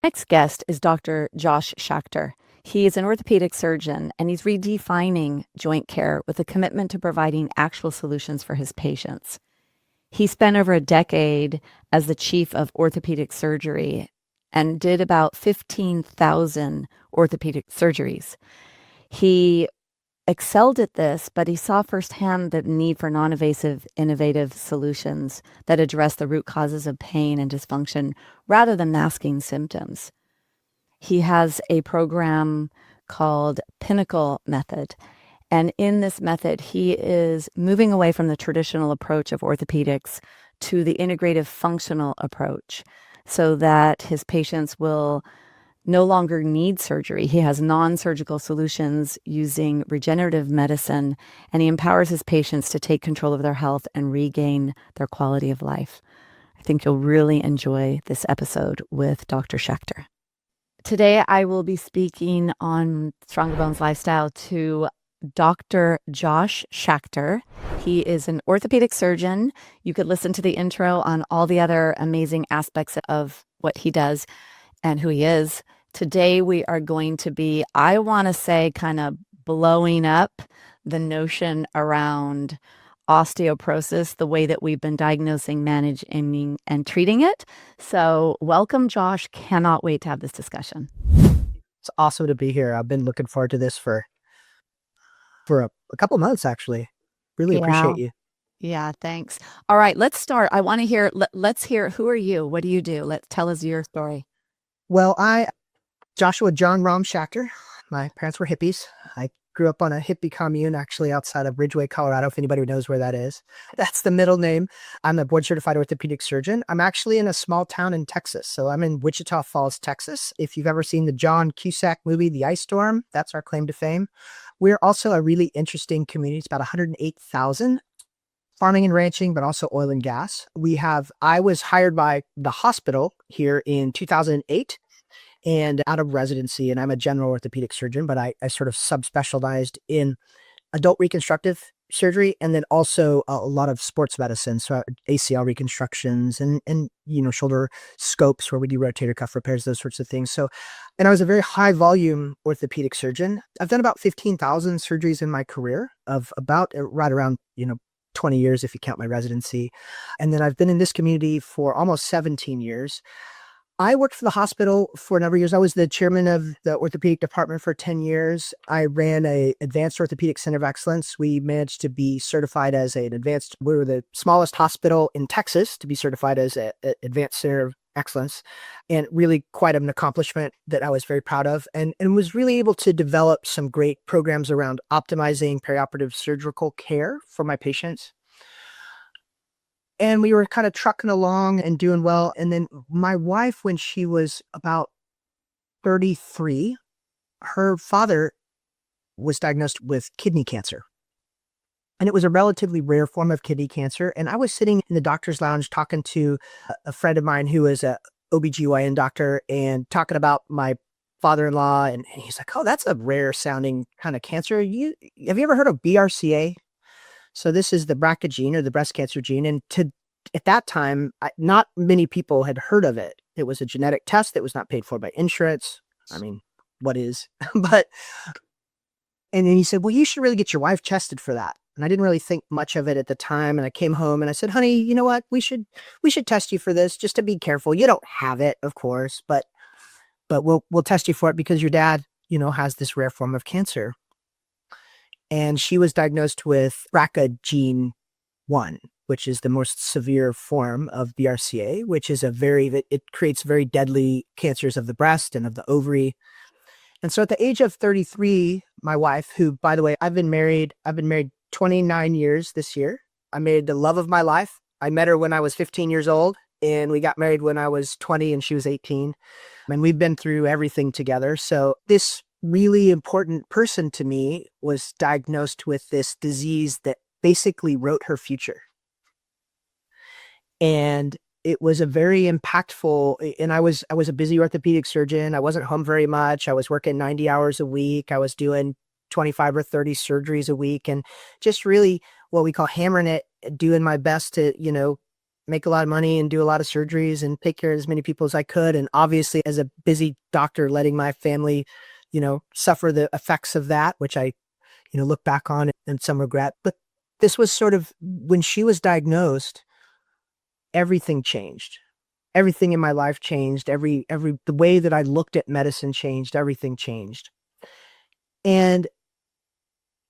Next guest is Dr. Josh Schachter. He is an orthopedic surgeon and he's redefining joint care with a commitment to providing actual solutions for his patients. He spent over a decade as the chief of orthopedic surgery and did about 15,000 orthopedic surgeries. He excelled at this, but he saw firsthand the need for non-invasive, innovative solutions that address the root causes of pain and dysfunction rather than masking symptoms. He has a program called Pinnacle Method. And in this method, he is moving away from the traditional approach of orthopedics to the integrative functional approach so that his patients will no longer need surgery. He has non-surgical solutions using regenerative medicine, and he empowers his patients to take control of their health and regain their quality of life. I think you'll really enjoy this episode with Dr. Schachter. Today, I will be speaking on Stronger Bones Lifestyle to Dr. Josh Schachter. He is an orthopedic surgeon. You could listen to the intro on all the other amazing aspects of what he does and who he is. Today, we are going to be, I want to say, kind of blowing up the notion around osteoporosis, the way that we've been diagnosing, managing, and treating it. So welcome, Josh. Cannot wait to have this discussion. It's awesome to be here. I've been looking forward to this for a couple months, actually. Really appreciate you. Yeah, thanks. All right, let's start. I want to hear, let's hear, who are you? What do you do? Let's tell us your story. Well, Joshua John Rom Schachter. My parents were hippies. I grew up on a hippie commune, actually, outside of Ridgeway, Colorado, if anybody knows where that is. That's the middle name. I'm a board-certified orthopedic surgeon. I'm actually in a small town in Texas. So I'm in Wichita Falls, Texas. If you've ever seen the John Cusack movie, The Ice Storm, that's our claim to fame. We're also a really interesting community. It's about 108,000. Farming and ranching, but also oil and gas. I was hired by the hospital here in 2008 and out of residency, and I'm a general orthopedic surgeon, but I sort of subspecialized in adult reconstructive surgery and then also a lot of sports medicine. So ACL reconstructions and shoulder scopes where we do rotator cuff repairs, those sorts of things. So, and I was a very high volume orthopedic surgeon. I've done about 15,000 surgeries in my career of about right around, 20 years if you count my residency. And then I've been in this community for almost 17 years. I worked for the hospital for a number of years. I was the chairman of the orthopedic department for 10 years. I ran a advanced orthopedic center of excellence. We managed to be certified as we were the smallest hospital in Texas to be certified as an advanced center of excellence, and really quite an accomplishment that I was very proud of, and was really able to develop some great programs around optimizing perioperative surgical care for my patients. And we were kind of trucking along and doing well. And then my wife, when she was about 33, her father was diagnosed with kidney cancer. And it was a relatively rare form of kidney cancer. And I was sitting in the doctor's lounge talking to a friend of mine who is a OBGYN doctor and talking about my father-in-law. And he's like, oh, that's a rare sounding kind of cancer. Have you ever heard of BRCA? So this is the BRCA gene, or the breast cancer gene. And at that time, not many people had heard of it. It was a genetic test that was not paid for by insurance. I mean, what is? And then he said, well, you should really get your wife tested for that. And I didn't really think much of it at the time. And I came home and I said, honey, you know what? We should test you for this just to be careful. You don't have it, of course, but we'll test you for it because your dad, has this rare form of cancer. And she was diagnosed with BRCA gene 1, which is the most severe form of BRCA, which is it creates very deadly cancers of the breast and of the ovary. And so at the age of 33, my wife, who, by the way, I've been married 29 years this year. I married the love of my life. I met her when I was 15 years old, and we got married when I was 20 and she was 18. And we've been through everything together. So this really important person to me was diagnosed with this disease that basically wrote her future. And it was a very impactful, and I was a busy orthopedic surgeon. I wasn't home very much. I was working 90 hours a week. I was doing 25 or 30 surgeries a week, and just really what we call hammering it, doing my best to, make a lot of money and do a lot of surgeries and take care of as many people as I could. And obviously, as a busy doctor, letting my family, suffer the effects of that, which I, look back on in some regret. But this was sort of when she was diagnosed, everything changed. Everything in my life changed. The way that I looked at medicine changed. Everything changed. And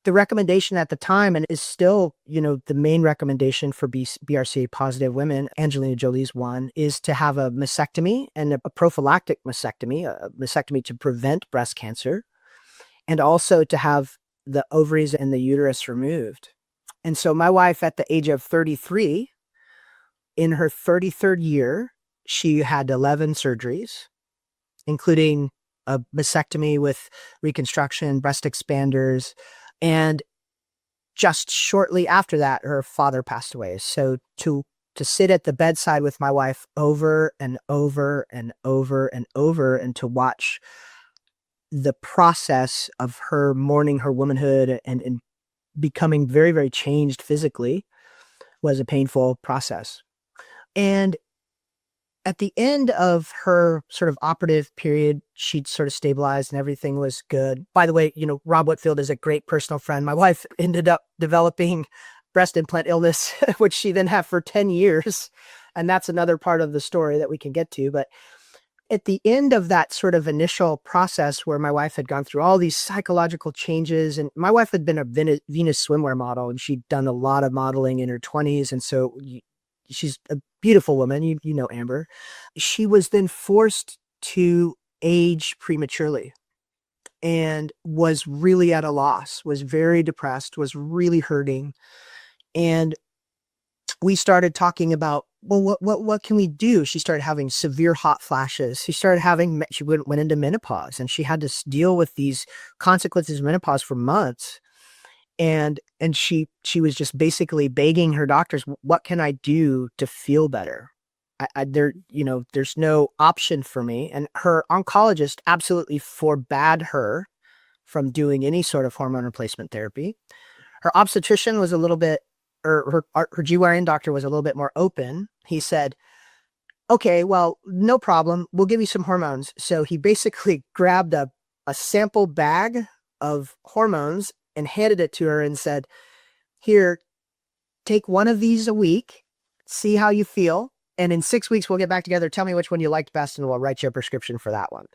the recommendation at the time, and is still, the main recommendation for BRCA positive women, Angelina Jolie's one, is to have a mastectomy and a prophylactic mastectomy, a mastectomy to prevent breast cancer, and also to have the ovaries and the uterus removed. And so my wife, at the age of 33, in her 33rd year, she had 11 surgeries, including a mastectomy with reconstruction, breast expanders. And just shortly after that, her father passed away. So to sit at the bedside with my wife over and over and over and over, and to watch the process of her mourning her womanhood and becoming very, very changed physically, was a painful process. And at the end of her sort of operative period, she'd sort of stabilized and everything was good. By the way, Rob Whitfield is a great personal friend. My wife ended up developing breast implant illness, which she then had for 10 years. And that's another part of the story that we can get to. But at the end of that sort of initial process, where my wife had gone through all these psychological changes, and my wife had been a Venus swimwear model, and she'd done a lot of modeling in her 20s. And so she's a beautiful woman. You know Amber. She was then forced to age prematurely and was really at a loss, was very depressed, was really hurting. And we started talking about, well, what can we do? She started having severe hot flashes. She went into menopause, and she had to deal with these consequences of menopause for months. And she was just basically begging her doctors, what can I do to feel better? There's no option for me. And her oncologist absolutely forbade her from doing any sort of hormone replacement therapy. Her obstetrician was a little bit, or her GYN doctor was a little bit more open. He said, okay, well, no problem. We'll give you some hormones. So he basically grabbed a sample bag of hormones and handed it to her and said, here, take one of these a week, see how you feel. And in 6 weeks, we'll get back together. Tell me which one you liked best, and we'll write you a prescription for that one.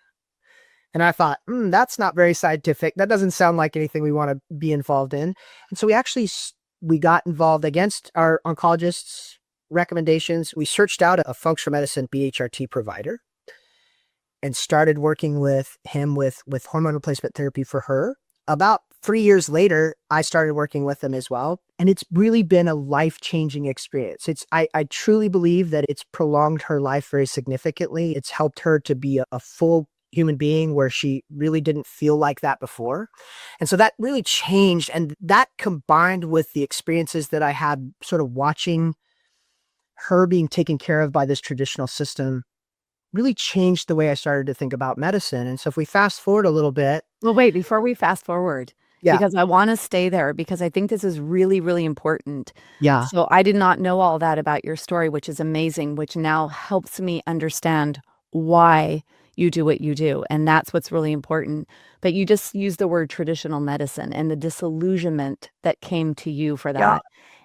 And I thought, that's not very scientific. That doesn't sound like anything we want to be involved in. And so we got involved against our oncologist's recommendations. We searched out a functional medicine BHRT provider and started working with him with hormone replacement therapy for her. About 3 years later, I started working with them as well. And it's really been a life-changing experience. I truly believe that it's prolonged her life very significantly. It's helped her to be a full human being, where she really didn't feel like that before. And so that really changed. And that, combined with the experiences that I had sort of watching her being taken care of by this traditional system, really changed the way I started to think about medicine. And so if we fast forward a little bit. Well, wait, before we fast forward, because I want to stay there, because I think this is really, really important. Yeah. So I did not know all that about your story, which is amazing, which now helps me understand why you do what you do. And that's what's really important. But you just used the word traditional medicine and the disillusionment that came to you for that. Yeah.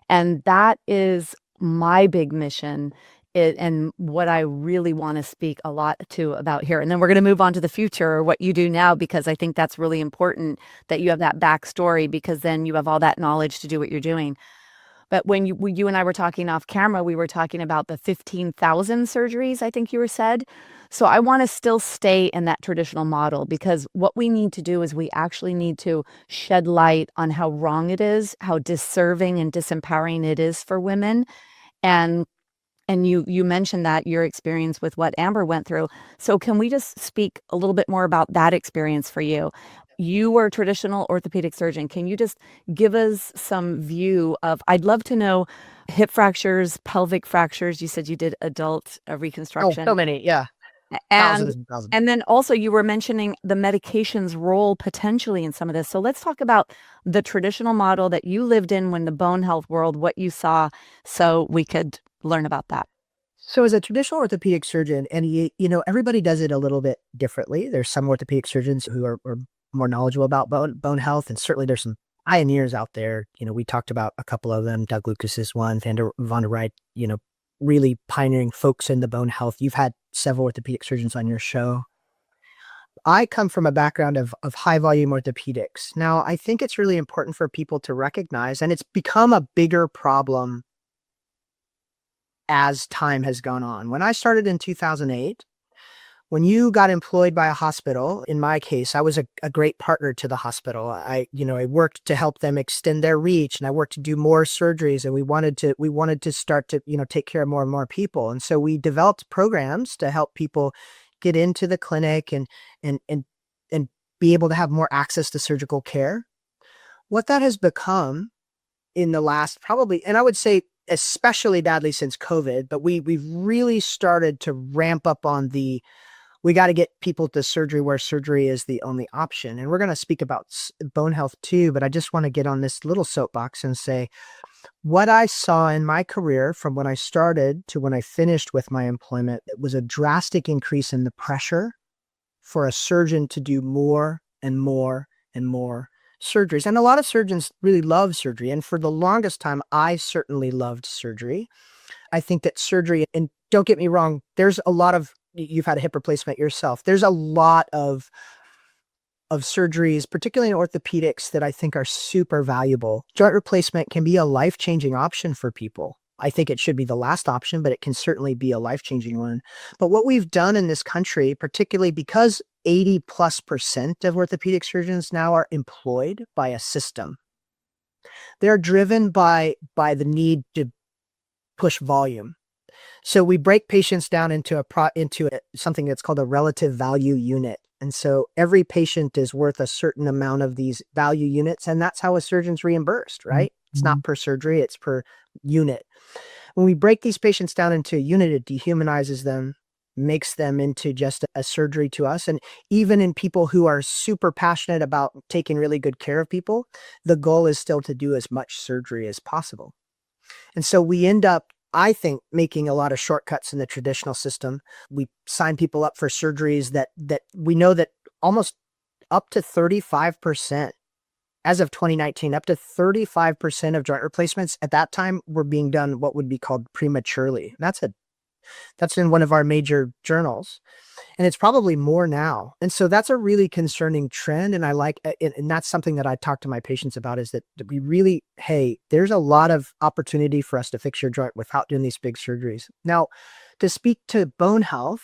And that is my big mission, and what I really want to speak a lot to about here. And then we're going to move on to the future, or what you do now, because I think that's really important that you have that backstory, because then you have all that knowledge to do what you're doing. But when you and I were talking off camera, we were talking about the 15,000 surgeries, I think you were said. So I want to still stay in that traditional model, because what we need to do is we actually need to shed light on how wrong it is, how disserving and disempowering it is for women. And you mentioned that your experience with what Amber went through. So can we just speak a little bit more about that experience for you? You were a traditional orthopedic surgeon. Can you just give us some view of, I'd love to know, hip fractures, pelvic fractures. You said you did adult reconstruction. Oh, so many. Yeah. And Thousands. and then also you were mentioning the medication's role potentially in some of this. So let's talk about the traditional model that you lived in when the bone health world, what you saw, so we could learn about that? So as a traditional orthopedic surgeon, and everybody does it a little bit differently. There's some orthopedic surgeons who are more knowledgeable about bone health, and certainly there's some pioneers out there. We talked about a couple of them. Doug Lucas is one, Van der Wright, really pioneering folks in the bone health. You've had several orthopedic surgeons on your show. I come from a background of high volume orthopedics. Now, I think it's really important for people to recognize, and it's become a bigger problem as time has gone on. When I started in 2008, when you got employed by a hospital, in my case, I was a great partner to the hospital. I worked to help them extend their reach, and I worked to do more surgeries, and we wanted to start to, take care of more and more people. And so we developed programs to help people get into the clinic and be able to have more access to surgical care. What that has become in the last probably, and I would say especially badly since COVID, but we've really started to ramp up on we got to get people to surgery where surgery is the only option. And we're going to speak about bone health too, but I just want to get on this little soapbox and say what I saw in my career from when I started to when I finished with my employment, it was a drastic increase in the pressure for a surgeon to do more and more and more surgeries. And a lot of surgeons really love surgery. And for the longest time, I certainly loved surgery. I think that surgery, and don't get me wrong, there's a lot of, you've had a hip replacement yourself. There's a lot of surgeries, particularly in orthopedics, that I think are super valuable. Joint replacement can be a life-changing option for people. I think it should be the last option, but it can certainly be a life-changing one. But what we've done in this country, particularly because 80+% of orthopedic surgeons now are employed by a system, they're driven by the need to push volume. So we break patients down into something that's called a relative value unit. And so every patient is worth a certain amount of these value units, and that's how a surgeon's reimbursed, right? Mm-hmm. It's not per surgery, it's per unit. When we break these patients down into a unit, it dehumanizes them, makes them into just a surgery to us. And even in people who are super passionate about taking really good care of people, the goal is still to do as much surgery as possible. And so we end up, I think, making a lot of shortcuts in the traditional system. We sign people up for surgeries that we know that almost up to 35%, as of 2019, up to 35% of joint replacements at that time were being done what would be called prematurely. That's in one of our major journals, and it's probably more now. And so that's a really concerning trend. And I like, and that's something that I talk to my patients about, is that we really, hey, there's a lot of opportunity for us to fix your joint without doing these big surgeries. Now, to speak to bone health,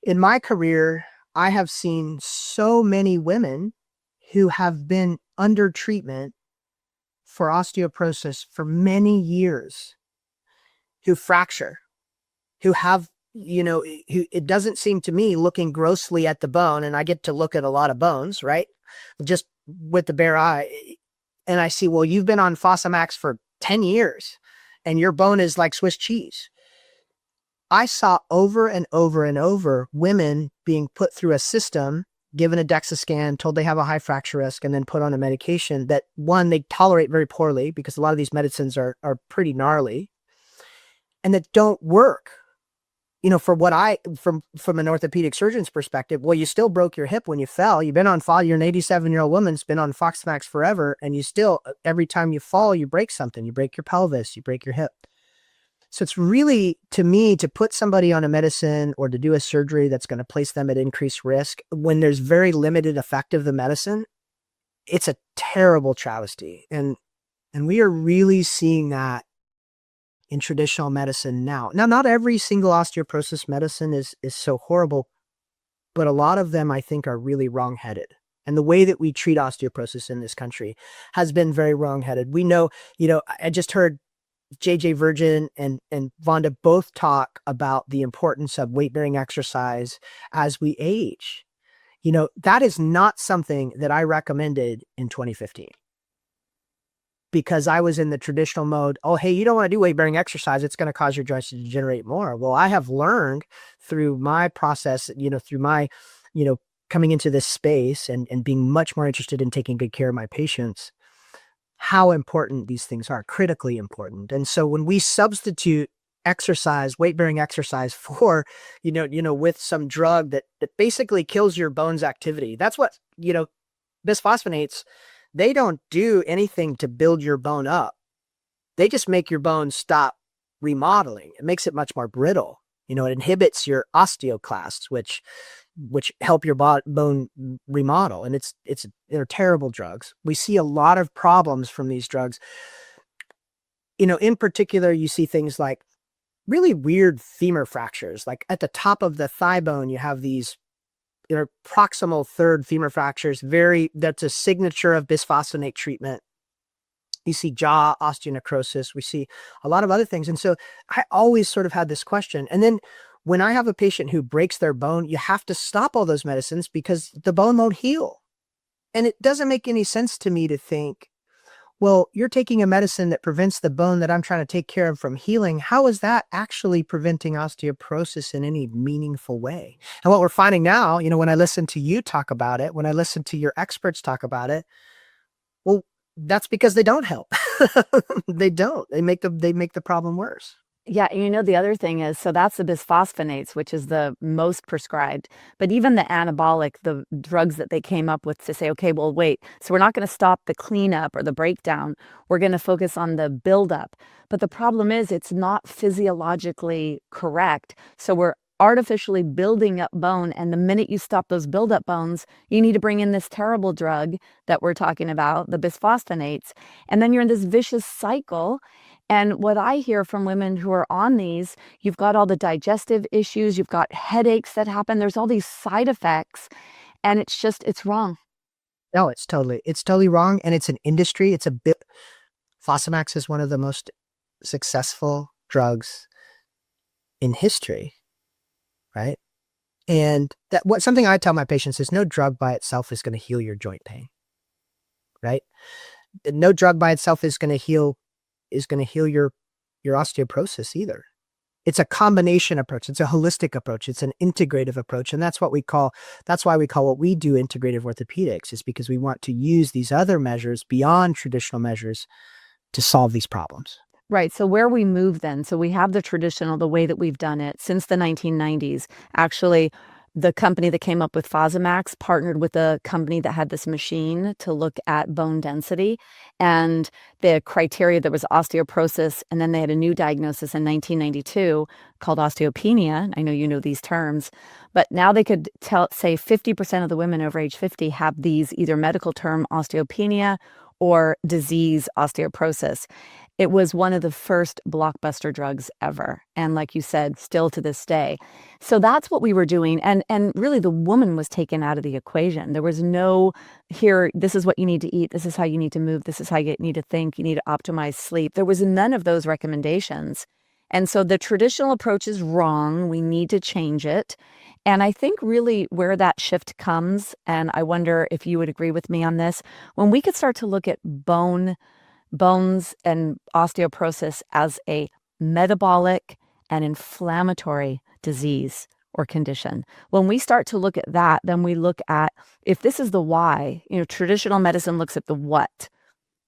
in my career, I have seen so many women who have been under treatment for osteoporosis for many years, who fracture, who have, who, it doesn't seem to me, looking grossly at the bone, and I get to look at a lot of bones, right? Just with the bare eye. And I see, well, you've been on Fosamax for 10 years and your bone is like Swiss cheese. I saw over and over and over women being put through a system, given a DEXA scan, told they have a high fracture risk, and then put on a medication that, one, they tolerate very poorly because a lot of these medicines are pretty gnarly and that don't work. For what from an orthopedic surgeon's perspective, well, you still broke your hip when you fell. You've been on you're an 87-year-old woman's been on Fosamax forever, and you still, every time you fall, you break something. You break your pelvis, you break your hip. So it's really, to me, to put somebody on a medicine or to do a surgery that's going to place them at increased risk when there's very limited effect of the medicine, it's a terrible travesty. And we are really seeing that in traditional medicine now. Now, not every single osteoporosis medicine is so horrible, but a lot of them, I think, are really wrongheaded. And the way that we treat osteoporosis in this country has been very wrongheaded. We know, I just heard JJ Virgin and Vonda both talk about the importance of weight-bearing exercise as we age. That is not something that I recommended in 2015. Because I was in the traditional mode, oh, hey, you don't want to do weight-bearing exercise. It's going to cause your joints to degenerate more. Well, I have learned through my process, through my, coming into this space and being much more interested in taking good care of my patients, how important these things are, critically important. And so when we substitute exercise, weight-bearing exercise for, with some drug that basically kills your bones activity, that's what, bisphosphonates, they don't do anything to build your bone up. They just make your bone stop remodeling. It makes it much more brittle. It inhibits your osteoclasts, which help your bone remodel. And they're terrible drugs. We see a lot of problems from these drugs. In particular, you see things like really weird femur fractures. Like at the top of the thigh bone, you have these proximal third femur fractures. That's a signature of bisphosphonate treatment. You see jaw osteonecrosis. We see a lot of other things. And so I always sort of had this question. And then when I have a patient who breaks their bone, you have to stop all those medicines because the bone won't heal. And it doesn't make any sense to me to think, well, you're taking a medicine that prevents the bone that I'm trying to take care of from healing. How is that actually preventing osteoporosis in any meaningful way? And what we're finding now, when I listen to you talk about it, when I listen to your experts talk about it, well, that's because they don't help. They don't. They make the problem worse. Yeah, the other thing is, so that's the bisphosphonates, which is the most prescribed. But even the anabolic, the drugs that they came up with to say, okay, well, wait, so we're not going to stop the cleanup or the breakdown. We're going to focus on the buildup. But the problem is it's not physiologically correct. So we're artificially building up bone. And the minute you stop those buildup bones, you need to bring in this terrible drug that we're talking about, the bisphosphonates. And then you're in this vicious cycle. And what I hear from women who are on these, you've got all the digestive issues, you've got headaches that happen, there's all these side effects, and it's wrong. No, it's totally wrong. And it's an industry. Fosamax is one of the most successful drugs in history, right? And something I tell my patients is no drug by itself is going to heal your joint pain, right? No drug by itself is going to heal your osteoporosis either. It's a combination approach. It's a holistic approach. It's an integrative approach. And that's why we call what we do integrative orthopedics, is because we want to use these other measures beyond traditional measures to solve these problems. Right. So where we move then, so we have the traditional, the way that we've done it since the 1990s. Actually, the company that came up with Fosamax partnered with a company that had this machine to look at bone density, and the criteria, there was osteoporosis, and then they had a new diagnosis in 1992 called osteopenia. I know you know these terms, but now they could say 50% of the women over age 50 have these either medical term osteopenia or disease osteoporosis. It was one of the first blockbuster drugs ever. And like you said, still to this day. So that's what we were doing. And really the woman was taken out of the equation. There was no, here, this is what you need to eat. This is how you need to move. This is how you need to think. You need to optimize sleep. There was none of those recommendations. And so the traditional approach is wrong. We need to change it. And I think really where that shift comes, and I wonder if you would agree with me on this, when we could start to look at bones and osteoporosis as a metabolic and inflammatory disease or condition. When we start to look at that, then we look at, if this is the why, traditional medicine looks at the what.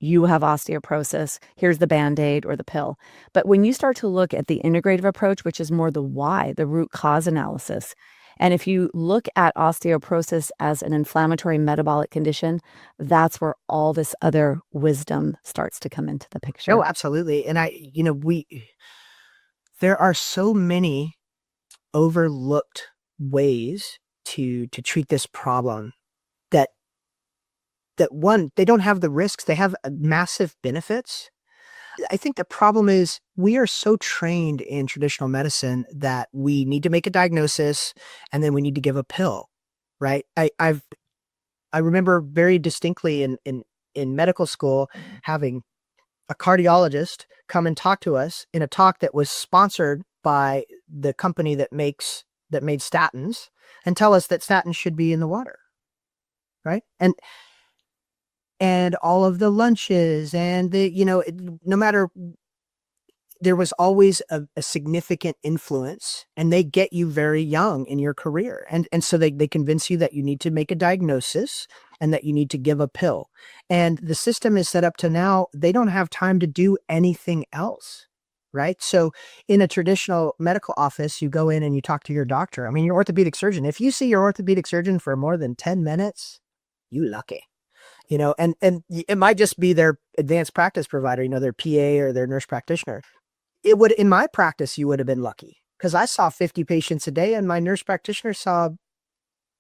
You have osteoporosis, here's the Band-Aid or the pill. But when you start to look at the integrative approach, which is more the why, the root cause analysis, and if you look at osteoporosis as an inflammatory metabolic condition, that's where all this other wisdom starts to come into the picture. Oh, absolutely. And there are so many overlooked ways to treat this problem that one, they don't have the risks. They have massive benefits. I think the problem is we are so trained in traditional medicine that we need to make a diagnosis and then we need to give a pill, right? I remember very distinctly in medical school having a cardiologist come and talk to us in a talk that was sponsored by the company that made statins, and tell us that statins should be in the water, right? And all of the lunches and no matter, there was always a significant influence, and they get you very young in your career. And so they convince you that you need to make a diagnosis and that you need to give a pill. And the system is set up to now, they don't have time to do anything else. Right. So in a traditional medical office, you go in and you talk to your doctor. I mean, your orthopedic surgeon, if you see your orthopedic surgeon for more than 10 minutes, you lucky. And it might just be their advanced practice provider, their PA or their nurse practitioner. It would, in my practice, you would have been lucky because I saw 50 patients a day and my nurse practitioner saw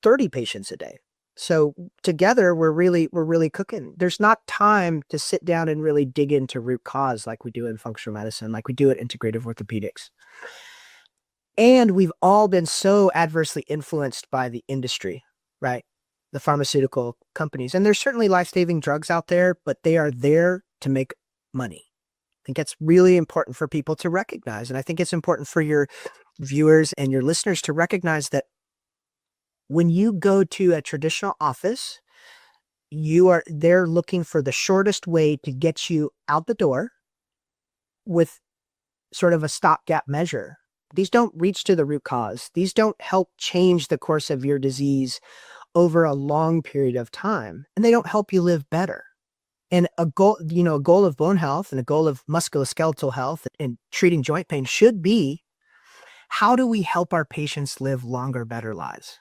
30 patients a day. So together we're really cooking. There's not time to sit down and really dig into root cause like we do in functional medicine, like we do at integrative orthopedics. And we've all been so adversely influenced by the industry, right? The pharmaceutical companies. And there's certainly life-saving drugs out there, but they are there to make money. I think it's really important for people to recognize. And I think it's important for your viewers and your listeners to recognize that when you go to a traditional office, they're looking for the shortest way to get you out the door with sort of a stopgap measure. These don't reach to the root cause. These don't help change the course of your disease over a long period of time, and they don't help you live better. And a goal of bone health and a goal of musculoskeletal health and treating joint pain should be, how do we help our patients live longer, better lives?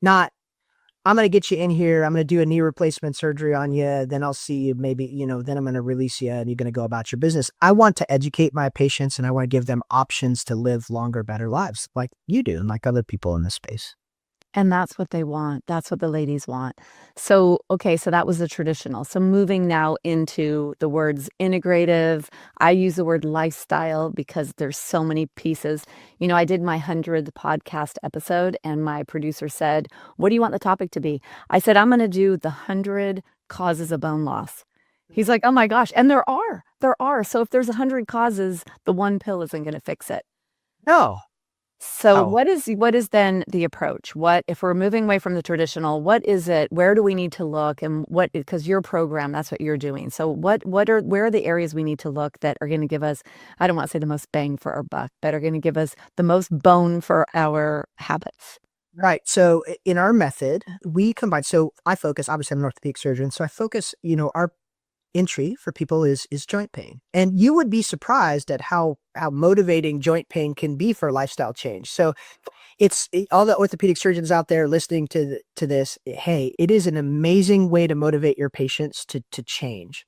Not, I'm going to get you in here, I'm going to do a knee replacement surgery on you, then I'll see you maybe, then I'm going to release you and you're going to go about your business. I want to educate my patients and I want to give them options to live longer, better lives like you do and like other people in this space. And that's what they want. That's what the ladies want. So, okay, so that was the traditional. So moving now into the words integrative. I use the word lifestyle because there's so many pieces. I did my 100th podcast episode and my producer said, "What do you want the topic to be?" I said, "I'm going to do the 100 causes of bone loss." He's like, "Oh my gosh." And there are. So if there's 100 causes, the one pill isn't going to fix it. No. So Oh. what is then the approach? What if we're moving away from the traditional, what is it? Where do we need to look? And because your program, that's what you're doing. So where are the areas we need to look that are going to give us, I don't want to say the most bang for our buck, but are going to give us the most bone for our habits? Right. So in our method, we combine, so I focus, obviously I'm an orthopedic surgeon. So I focus, our entry for people is joint pain. And you would be surprised at how motivating joint pain can be for lifestyle change. So all the orthopedic surgeons out there listening to this, hey, it is an amazing way to motivate your patients to change.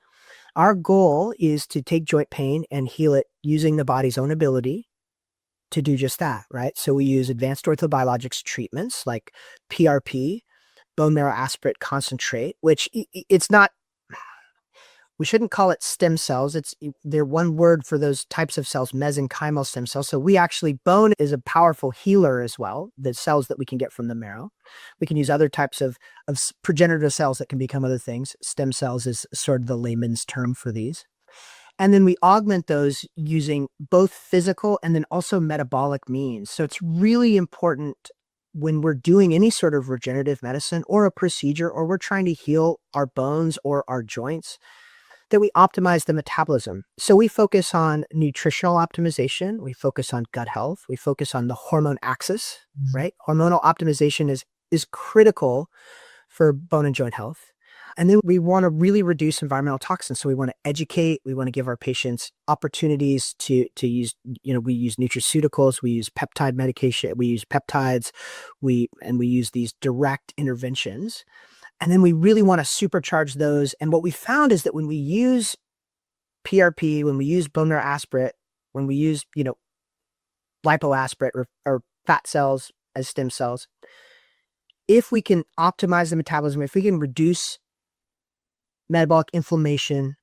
Our goal is to take joint pain and heal it using the body's own ability to do just that, right? So we use advanced orthobiologics treatments like PRP, bone marrow aspirate concentrate, which it's not, we shouldn't call it stem cells. They're one word for those types of cells, mesenchymal stem cells. So bone is a powerful healer as well, the cells that we can get from the marrow. We can use other types of progenitor cells that can become other things. Stem cells is sort of the layman's term for these. And then we augment those using both physical and then also metabolic means. So it's really important when we're doing any sort of regenerative medicine or a procedure, or we're trying to heal our bones or our joints, that we optimize the metabolism. So we focus on nutritional optimization. We focus on gut health. We focus on the hormone axis, right? Hormonal optimization is critical for bone and joint health. And then we want to really reduce environmental toxins. So we want to educate. We want to give our patients opportunities to use, we use nutraceuticals, we use peptide medication, we use peptides, we use these direct interventions. And then we really want to supercharge those. And what we found is that when we use PRP, when we use bone marrow aspirate, when we use, lipoaspirate or fat cells as stem cells, if we can optimize the metabolism, if we can reduce metabolic inflammation,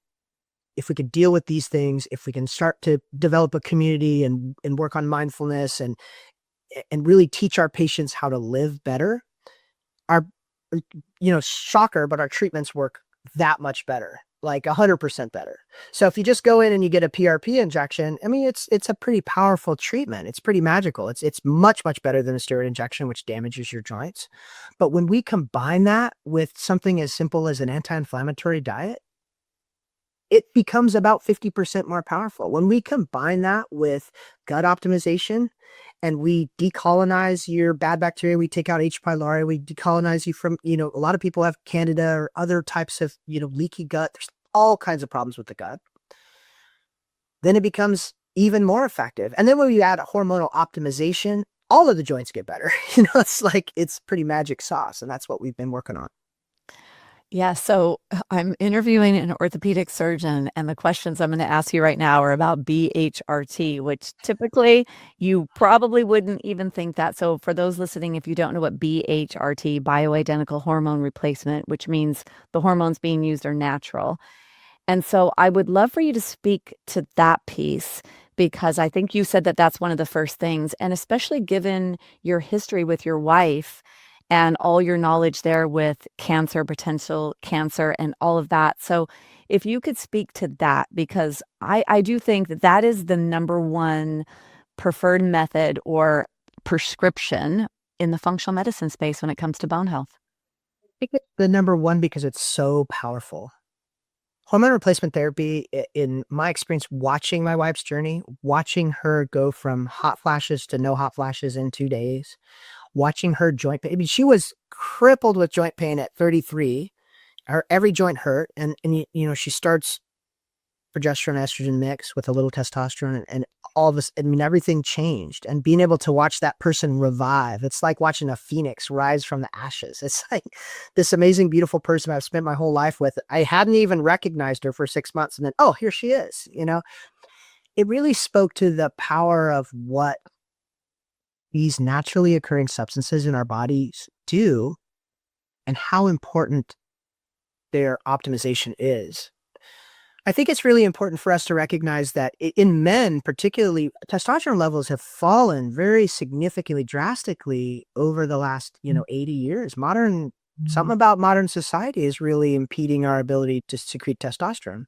if we can deal with these things, if we can start to develop a community and work on mindfulness and really teach our patients how to live better, shocker, but our treatments work that much better, like 100% better. So if you just go in and you get a PRP injection, I mean, it's a pretty powerful treatment. It's pretty magical. It's much, much better than a steroid injection, which damages your joints. But when we combine that with something as simple as an anti-inflammatory diet, it becomes about 50% more powerful. When we combine that with gut optimization and we decolonize your bad bacteria, we take out H. pylori, we decolonize you from, a lot of people have candida or other types of, leaky gut. There's all kinds of problems with the gut. Then it becomes even more effective. And then when we add hormonal optimization, all of the joints get better. It's pretty magic sauce. And that's what we've been working on. Yeah, so I'm interviewing an orthopedic surgeon, and the questions I'm going to ask you right now are about BHRT, which typically you probably wouldn't even think that. So, for those listening, if you don't know what BHRT, bioidentical hormone replacement, which means the hormones being used are natural. And so, I would love for you to speak to that piece because I think you said that that's one of the first things, and especially given your history with your wife and all your knowledge there with cancer, potential cancer, and all of that. So, if you could speak to that, because I do think that that is the number one preferred method or prescription in the functional medicine space when it comes to bone health. I think it's the number one because it's so powerful. Hormone replacement therapy, in my experience, watching my wife's journey, watching her go from hot flashes to no hot flashes in 2 days, watching her joint pain. I mean, she was crippled with joint pain at 33. Her every joint hurt, and she starts progesterone estrogen mix with a little testosterone, and all this. I mean, everything changed. And being able to watch that person revive, it's like watching a phoenix rise from the ashes. It's like this amazing, beautiful person I've spent my whole life with. I hadn't even recognized her for 6 months, and then here she is. It really spoke to the power of what these naturally occurring substances in our bodies do and how important their optimization is. I think it's really important for us to recognize that in men, particularly, testosterone levels have fallen very significantly, drastically over the last, 80 years. Something about modern society is really impeding our ability to secrete testosterone.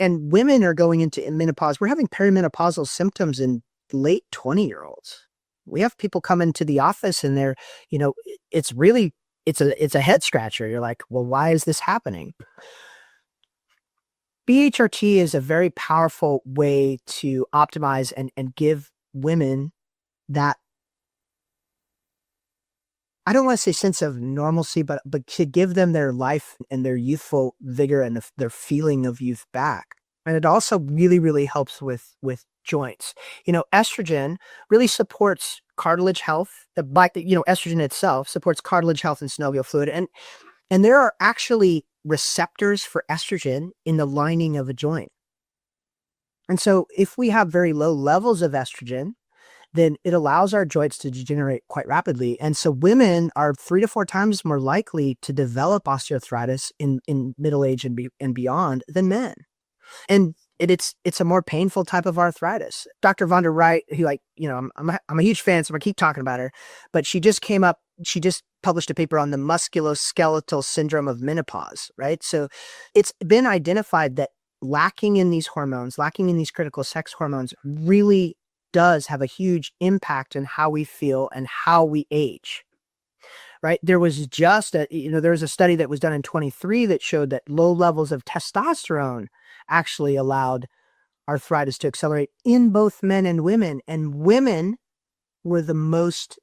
And women are going into menopause. We're having perimenopausal symptoms in late 20-year-olds. We have people come into the office and they're, it's a head scratcher. You're like, well, why is this happening? BHRT is a very powerful way to optimize and give women that, I don't want to say sense of normalcy, but to give them their life and their youthful vigor and their feeling of youth back. And it also really, really helps with joints. Estrogen really supports cartilage health. Estrogen itself supports cartilage health and synovial fluid. And there are actually receptors for estrogen in the lining of a joint. And so if we have very low levels of estrogen, then it allows our joints to degenerate quite rapidly. And so women are 3 to 4 times more likely to develop osteoarthritis in middle age and beyond than men. And it's a more painful type of arthritis. Dr. Vonda Wright, who I'm a huge fan, so I'm gonna keep talking about her, but she just published a paper on the musculoskeletal syndrome of menopause, right? So it's been identified that lacking in these hormones, lacking in these critical sex hormones really does have a huge impact on how we feel and how we age. Right? There was there was a study that was done in 23 that showed that low levels of testosterone actually allowed arthritis to accelerate in both men and women were the most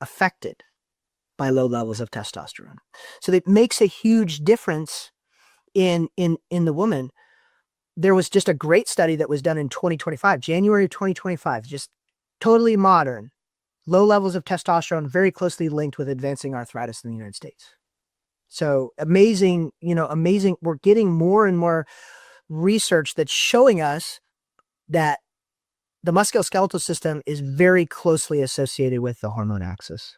affected by low levels of testosterone. So it makes a huge difference in the woman. There was just a great study that was done in 2025, January of 2025, just totally modern. Low levels of testosterone very closely linked with advancing arthritis in the United States. So amazing. We're getting more and more research that's showing us that the musculoskeletal system is very closely associated with the hormone axis.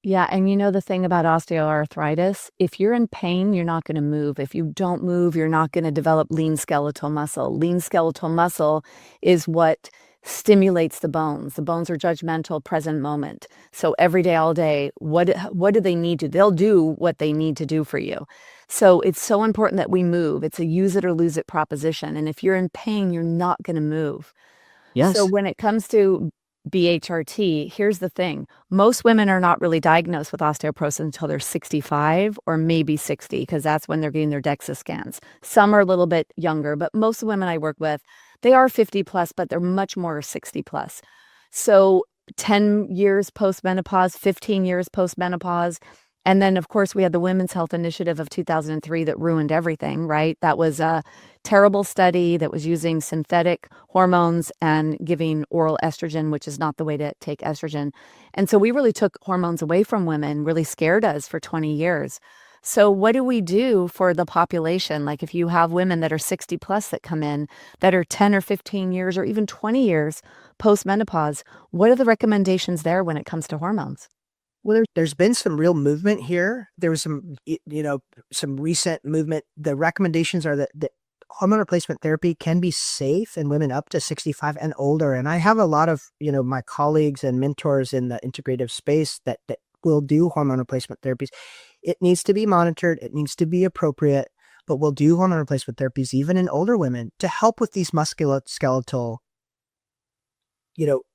Yeah, and the thing about osteoarthritis, if you're in pain, you're not going to move. If you don't move, you're not going to develop lean skeletal muscle. Lean skeletal muscle is what stimulates the bones. The bones are judgmental, present moment. So every day, all day, what do they need to? They'll do what they need to do for you. So it's so important that we move. It's a use it or lose it proposition. And if you're in pain, you're not going to move. Yes. So when it comes to BHRT, here's the thing. Most women are not really diagnosed with osteoporosis until they're 65 or maybe 60, because that's when they're getting their DEXA scans. Some are a little bit younger, but most of the women I work with, they are 50 plus, but they're much more 60 plus. So 10 years post-menopause, 15 years post-menopause. And then, of course, we had the Women's Health Initiative of 2003 that ruined everything, right? That was a terrible study that was using synthetic hormones and giving oral estrogen, which is not the way to take estrogen. And so we really took hormones away from women, really scared us for 20 years. So what do we do for the population? Like if you have women that are 60 plus that come in that are 10 or 15 years or even 20 years post-menopause, what are the recommendations there when it comes to hormones? Well, there's been some real movement here. There was some recent movement. The recommendations are that hormone replacement therapy can be safe in women up to 65 and older. And I have a lot of, my colleagues and mentors in the integrative space that will do hormone replacement therapies. It needs to be monitored. It needs to be appropriate, but we'll do hormone replacement therapies even in older women to help with these musculoskeletal,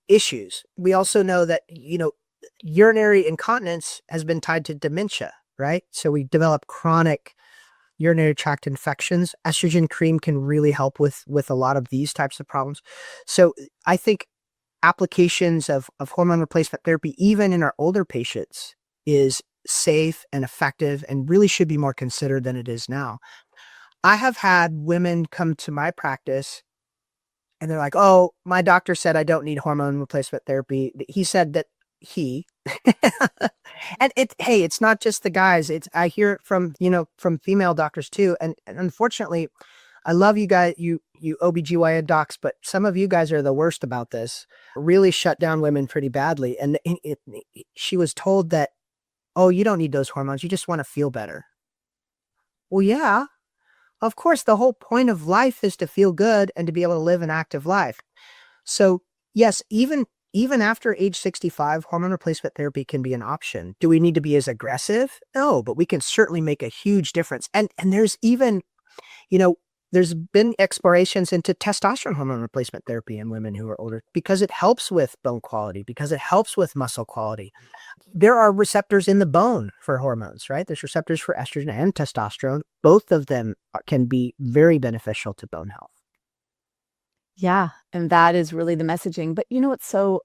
issues. We also know that, urinary incontinence has been tied to dementia, right? So we develop chronic urinary tract infections. Estrogen cream can really help with a lot of these types of problems. So I think applications of hormone replacement therapy, even in our older patients, is safe and effective and really should be more considered than it is now. I have had women come to my practice and they're like, oh, my doctor said I don't need hormone replacement therapy. He said that and it's not just the guys. I hear it from female doctors too. And unfortunately, I love you guys, you OBGYN docs, but some of you guys are the worst about this. Really shut down women pretty badly. And she was told that, oh, you don't need those hormones. You just want to feel better. Well, yeah, of course, the whole point of life is to feel good and to be able to live an active life. So yes, even after age 65, hormone replacement therapy can be an option. Do we need to be as aggressive? No, but we can certainly make a huge difference. And there's even, there's been explorations into testosterone hormone replacement therapy in women who are older because it helps with bone quality, because it helps with muscle quality. There are receptors in the bone for hormones, right? There's receptors for estrogen and testosterone. Both of them can be very beneficial to bone health. Yeah, and that is really the messaging. But what's so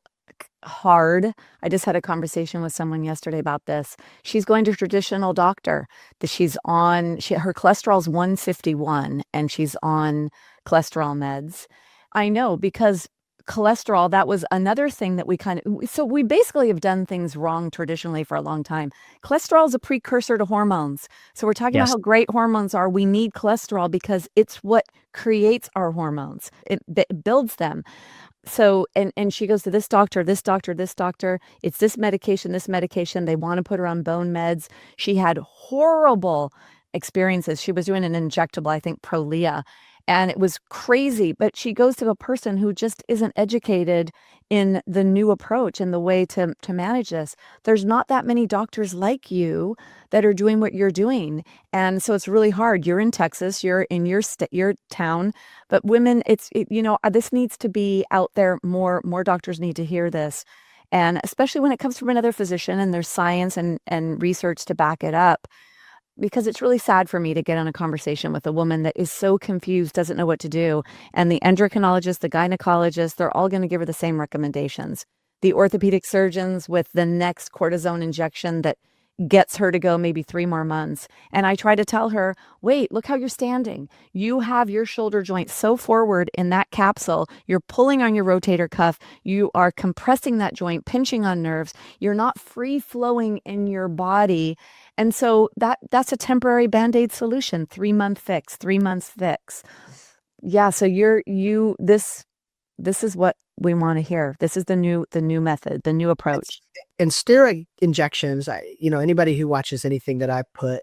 hard? I just had a conversation with someone yesterday about this. She's going to a traditional doctor. That she's on, her cholesterol's 151 and she's on cholesterol meds. I know, because cholesterol, that was another thing that we basically have done things wrong traditionally for a long time. Cholesterol is a precursor to hormones. So we're talking about how great hormones are. We need cholesterol because it's what creates our hormones. It builds them. So, and she goes to this doctor, this doctor, this doctor. It's this medication, this medication. They want to put her on bone meds. She had horrible experiences. She was doing an injectable, I think Prolia, and it was crazy. But she goes to a person who just isn't educated in the new approach and the way to manage this. There's not that many doctors like you that are doing what you're doing. And so it's really hard. You're in Texas, you're in your town, but women, this needs to be out there more. More doctors need to hear this. And especially when it comes from another physician and there's science and research to back it up. Because it's really sad for me to get on a conversation with a woman that is so confused, doesn't know what to do. And the endocrinologist, the gynecologist, they're all going to give her the same recommendations. The orthopedic surgeons with the next cortisone injection that gets her to go maybe 3 more months. And I try to tell her, wait, look how you're standing. You have your shoulder joint so forward in that capsule. You're pulling on your rotator cuff. You are compressing that joint, pinching on nerves. You're not free flowing in your body. And so that's a temporary Band-Aid solution, 3-month fix, 3 months fix. Yeah. So this is what we want to hear. This is the new method, the new approach. And steroid injections, anybody who watches anything that I put,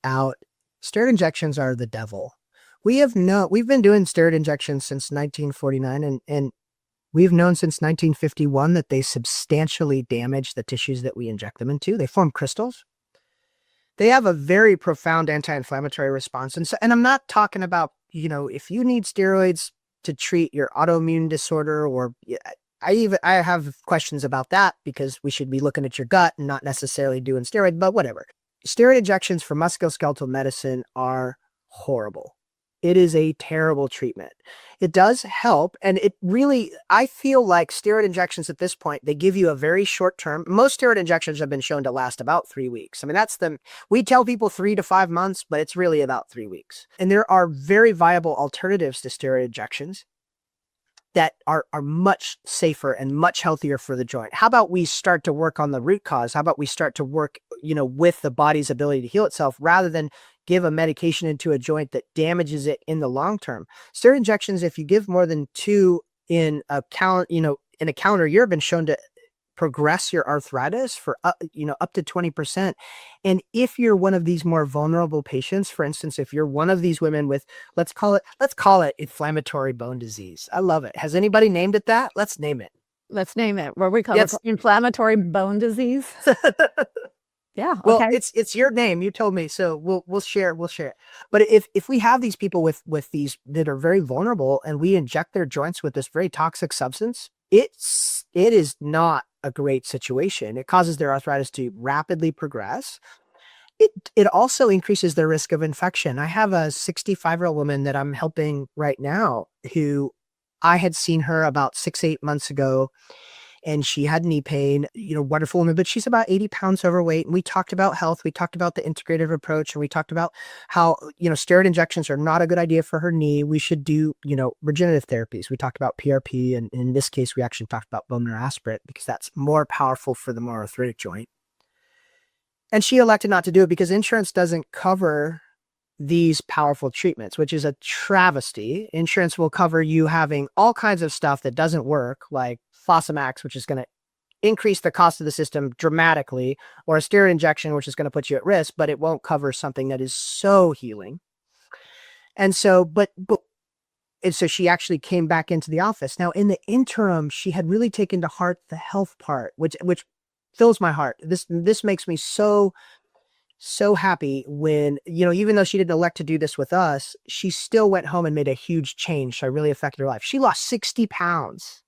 out, steroid injections are the devil. We've been doing steroid injections since 1949 and we've known since 1951 that they substantially damage the tissues that we inject them into. They form crystals. They have a very profound anti-inflammatory response. And I'm not talking about, if you need steroids to treat your autoimmune disorder or I have questions about that because we should be looking at your gut and not necessarily doing steroid, but whatever. Steroid injections for musculoskeletal medicine are horrible. It is a terrible treatment. It does help, and it really, I feel like steroid injections at this point, they give you a very short term. Most steroid injections have been shown to last about 3 weeks. I mean, we tell people 3 to 5 months, but it's really about 3 weeks. And there are very viable alternatives to steroid injections that are much safer and much healthier for the joint. How about we start to work on the root cause? How about we start to work, with the body's ability to heal itself rather than give a medication into a joint that damages it in the long term? Steroid injections, if you give more than two in a calendar year, have been shown to progress your arthritis for up to 20%. And if you're one of these more vulnerable patients, for instance, if you're one of these women with, let's call it inflammatory bone disease. I love it. Has anybody named it that? Let's name it. Let's name it. What we call it, inflammatory bone disease. Yeah. Well, Okay. it's your name. You told me, so we'll share it. But if we have these people with these that are very vulnerable and we inject their joints with this very toxic substance, it is not a great situation. It causes their arthritis to rapidly progress. It also increases their risk of infection. I have a 65-year-old woman that I'm helping right now who I had seen her about 6-8 months ago, and she had knee pain, wonderful woman, but she's about 80 pounds overweight. And we talked about health. We talked about the integrative approach, and we talked about how, steroid injections are not a good idea for her knee. We should do, regenerative therapies. We talked about PRP. And in this case, we actually talked about bone marrow aspirate because that's more powerful for the more arthritic joint. And she elected not to do it because insurance doesn't cover these powerful treatments, which is a travesty. Insurance will cover you having all kinds of stuff that doesn't work, like Fosamax, which is going to increase the cost of the system dramatically, or a steroid injection, which is going to put you at risk, but it won't cover something that is so healing. And so, and so she actually came back into the office. Now, in the interim, she had really taken to heart the health part, which fills my heart. This makes me so happy when, even though she didn't elect to do this with us, she still went home and made a huge change. So it really affected her life. She lost 60 pounds.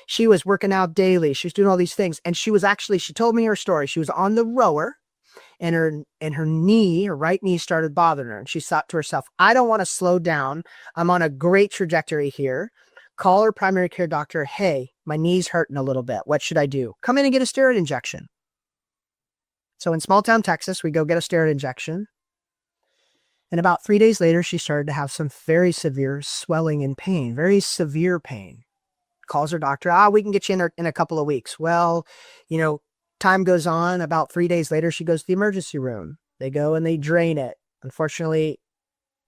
She was working out daily. She was doing all these things. And she told me her story. She was on the rower and her right knee started bothering her. And she thought to herself, I don't want to slow down. I'm on a great trajectory here. Call her primary care doctor. Hey, my knee's hurting a little bit. What should I do? Come in and get a steroid injection. So in small town Texas, we go get a steroid injection. And about 3 days later, she started to have some very severe swelling and pain, very severe pain. Calls her doctor. We can get you in a couple of weeks. Well, time goes on. About 3 days later, she goes to the emergency room. They go and they drain it. Unfortunately,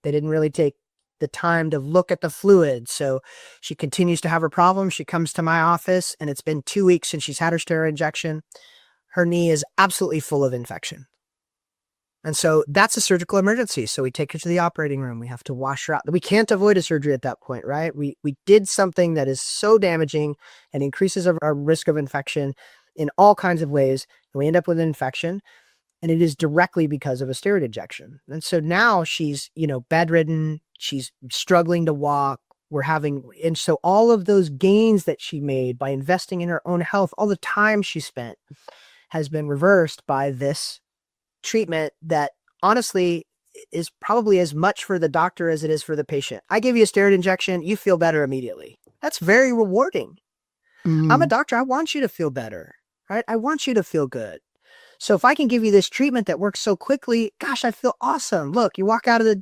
they didn't really take the time to look at the fluid. So she continues to have her problem. She comes to my office, and it's been 2 weeks since she's had her steroid injection. Her knee is absolutely full of infection. And so that's a surgical emergency. So we take her to the operating room. We have to wash her out. We can't avoid a surgery at that point, right? We did something that is so damaging and increases our risk of infection in all kinds of ways. And we end up with an infection, and it is directly because of a steroid injection. And so now she's, bedridden. She's struggling to walk. And so all of those gains that she made by investing in her own health, all the time she spent, has been reversed by this treatment that honestly is probably as much for the doctor as it is for the patient. I give you a steroid injection, you feel better immediately. That's very rewarding. I'm a doctor. I want you to feel better, right? I want you to feel good. So if I can give you this treatment that works so quickly, gosh, I feel awesome. Look, you walk out of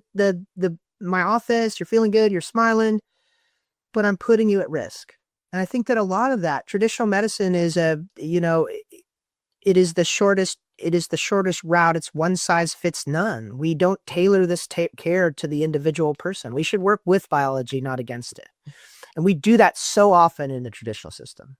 my office, you're feeling good, you're smiling, but I'm putting you at risk. And I think that a lot of that traditional medicine is it is the shortest route. It's one size fits none. We don't tailor this care to the individual person. We should work with biology, not against it. And we do that so often in the traditional system.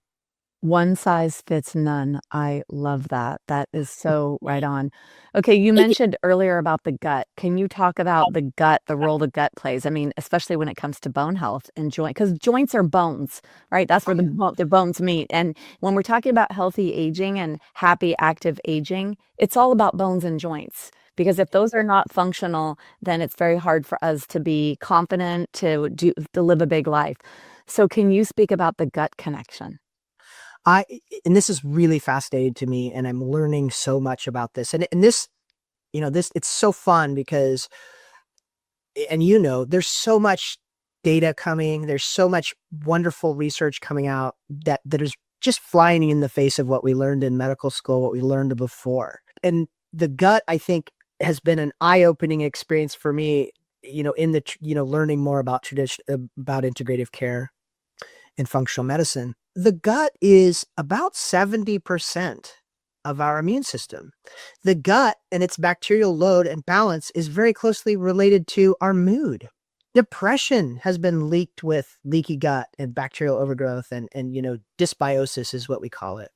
One size fits none. I love that. That is so right on. Okay, you mentioned earlier about the gut. Can you talk about the gut, the role the gut plays? I mean, especially when it comes to bone health and joint, because joints are bones, right? That's where the bones meet. And when we're talking about healthy aging and happy, active aging, it's all about bones and joints. Because if those are not functional, then it's very hard for us to be confident to live a big life. So can you speak about the gut connection? And this is really fascinating to me, and I'm learning so much about this. And this, it's so fun because, and there's so much data coming, there's so much wonderful research coming out that is just flying in the face of what we learned in medical school, what we learned before. And the gut, I think, has been an eye-opening experience for me, in the, learning more about about integrative care and functional medicine. The gut is about 70% of our immune system. The gut and its bacterial load and balance is very closely related to our mood. Depression has been linked with leaky gut and bacterial overgrowth, and dysbiosis is what we call it.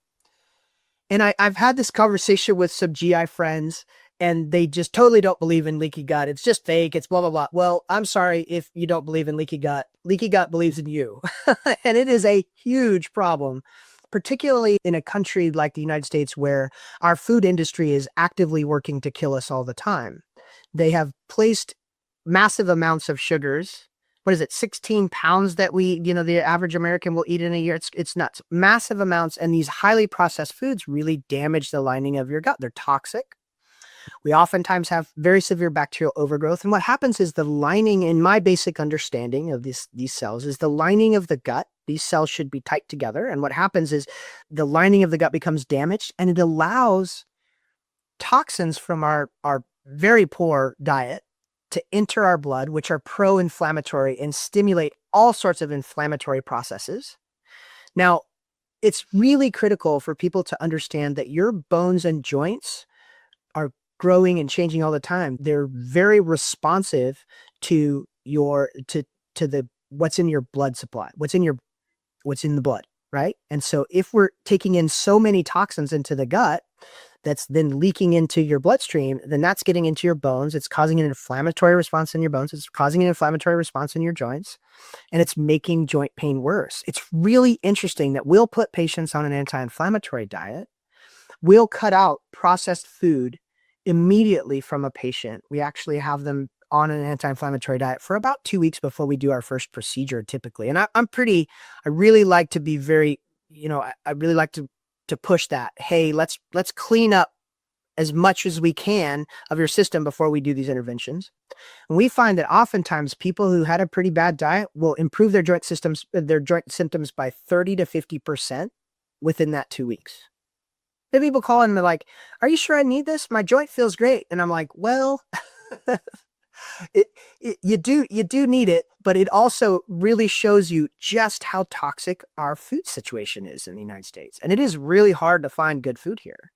And I've had this conversation with some GI friends, and they just totally don't believe in leaky gut. It's just fake. It's blah, blah, blah. Well, I'm sorry if you don't believe in leaky gut. Leaky gut believes in you. And it is a huge problem, particularly in a country like the United States, where our food industry is actively working to kill us all the time. They have placed massive amounts of sugars. What is it? 16 pounds that the average American will eat in a year. It's nuts. Massive amounts. And these highly processed foods really damage the lining of your gut. They're toxic. We oftentimes have very severe bacterial overgrowth. And what happens is the lining, in my basic understanding of these cells, is the lining of the gut. These cells should be tight together. And what happens is the lining of the gut becomes damaged, and it allows toxins from our very poor diet to enter our blood, which are pro-inflammatory and stimulate all sorts of inflammatory processes. Now, it's really critical for people to understand that your bones and joints are growing and changing all the time. They're very responsive to the what's in your blood supply, what's in the blood, right? And so if we're taking in so many toxins into the gut, that's then leaking into your bloodstream, then that's getting into your bones. It's causing an inflammatory response in your bones. It's causing an inflammatory response in your joints, and it's making joint pain worse. It's really interesting that we'll put patients on an anti-inflammatory diet. We'll cut out processed food immediately from a patient. We actually have them on an anti-inflammatory diet for about 2 weeks before we do our first procedure typically. And I really like to be very, I really like to push that. Hey, let's clean up as much as we can of your system before we do these interventions. And we find that oftentimes people who had a pretty bad diet will improve their joint symptoms by 30 to 50% within that 2 weeks. Then people call in and they're like, "Are you sure I need this? My joint feels great." And I'm like, well, you do need it, but it also really shows you just how toxic our food situation is in the United States. And it is really hard to find good food here.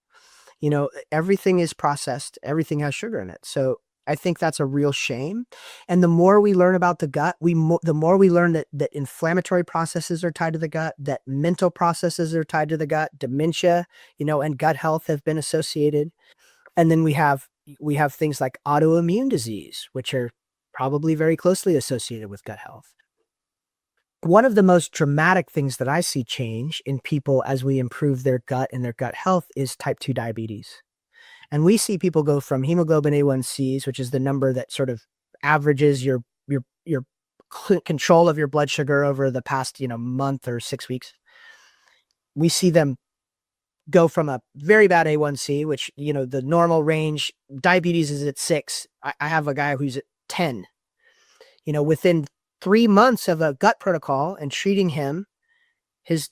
Everything is processed, everything has sugar in it. So I think that's a real shame. And the more we learn about the gut, the more we learn that inflammatory processes are tied to the gut, that mental processes are tied to the gut, dementia, and gut health have been associated. And then we have things like autoimmune disease, which are probably very closely associated with gut health. One of the most dramatic things that I see change in people as we improve their gut and their gut health is type 2 diabetes. And we see people go from hemoglobin A1Cs, which is the number that sort of averages your control of your blood sugar over the past, month or 6 weeks. We see them go from a very bad A1C, which, the normal range, diabetes is at 6. I have a guy who's at 10. Within 3 months of a gut protocol and treating him, his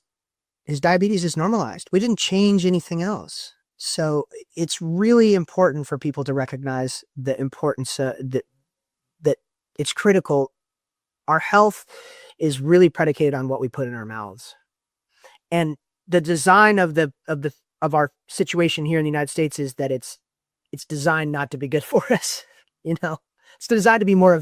diabetes is normalized. We didn't change anything else. So it's really important for people to recognize the importance that it's critical. Our health is really predicated on what we put in our mouths. And the design of our situation here in the United States is that it's designed not to be good for us. It's designed to be more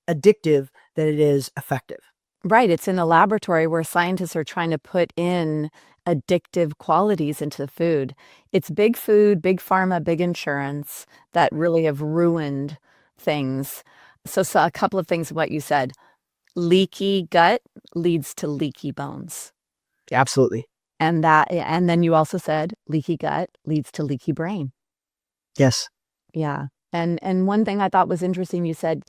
addictive than it is effective. Right. It's in a laboratory where scientists are trying to put in addictive qualities into the food. It's big food, big pharma, big insurance that really have ruined things. So a couple of things of what you said. Leaky gut leads to leaky bones. Absolutely. And then you also said leaky gut leads to leaky brain. Yes. Yeah. And one thing I thought was interesting, you said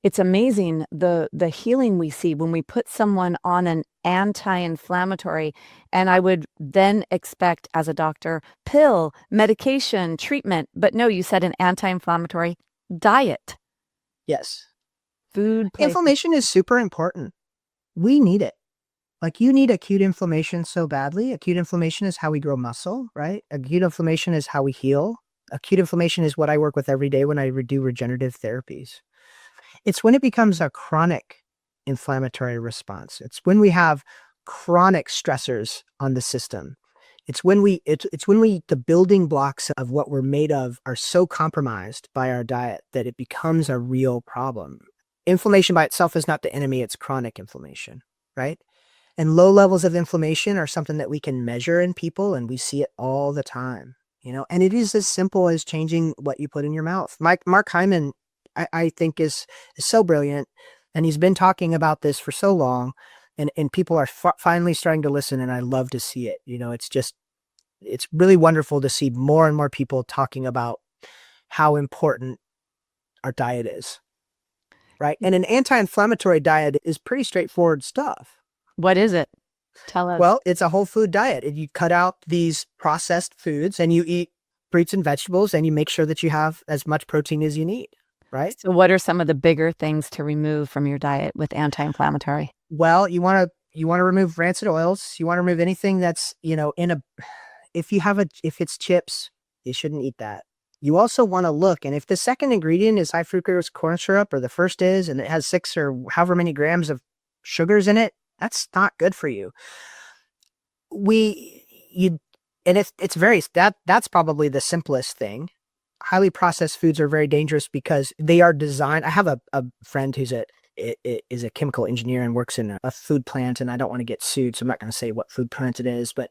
It's amazing the healing we see when we put someone on an anti-inflammatory, and I would then expect as a doctor pill, medication, treatment, but no, you said an anti-inflammatory diet. Yes. Food plays. Inflammation is super important. We need it. Like, you need acute inflammation so badly. Acute inflammation is how we grow muscle, right? Acute inflammation is how we heal. Acute inflammation is what I work with every day when I do regenerative therapies. It's when it becomes a chronic inflammatory response. It's when we have chronic stressors on the system. It's when the building blocks of what we're made of are so compromised by our diet that it becomes a real problem. Inflammation by itself is not the enemy, it's chronic inflammation, right? And low levels of inflammation are something that we can measure in people, and we see it all the time, and it is as simple as changing what you put in your mouth. Mark Hyman, I think is so brilliant, and he's been talking about this for so long, and people are finally starting to listen, and I love to see it. It's really wonderful to see more and more people talking about how important our diet is, right? And an anti-inflammatory diet is pretty straightforward stuff. What is it? Tell us. Well, it's a whole food diet. You cut out these processed foods and you eat fruits and vegetables, and you make sure that you have as much protein as you need, right? So what are some of the bigger things to remove from your diet with anti-inflammatory? Well, you want to remove rancid oils. You want to remove anything that's, if it's chips, you shouldn't eat that. You also want to look, and if the second ingredient is high fructose corn syrup, or the first is, and it has 6 or however many grams of sugars in it, that's not good for you. That's probably the simplest thing. Highly processed foods are very dangerous because they are designed. I have a friend who's is a chemical engineer and works in a food plant, and I don't want to get sued, so I'm not going to say what food plant it is, but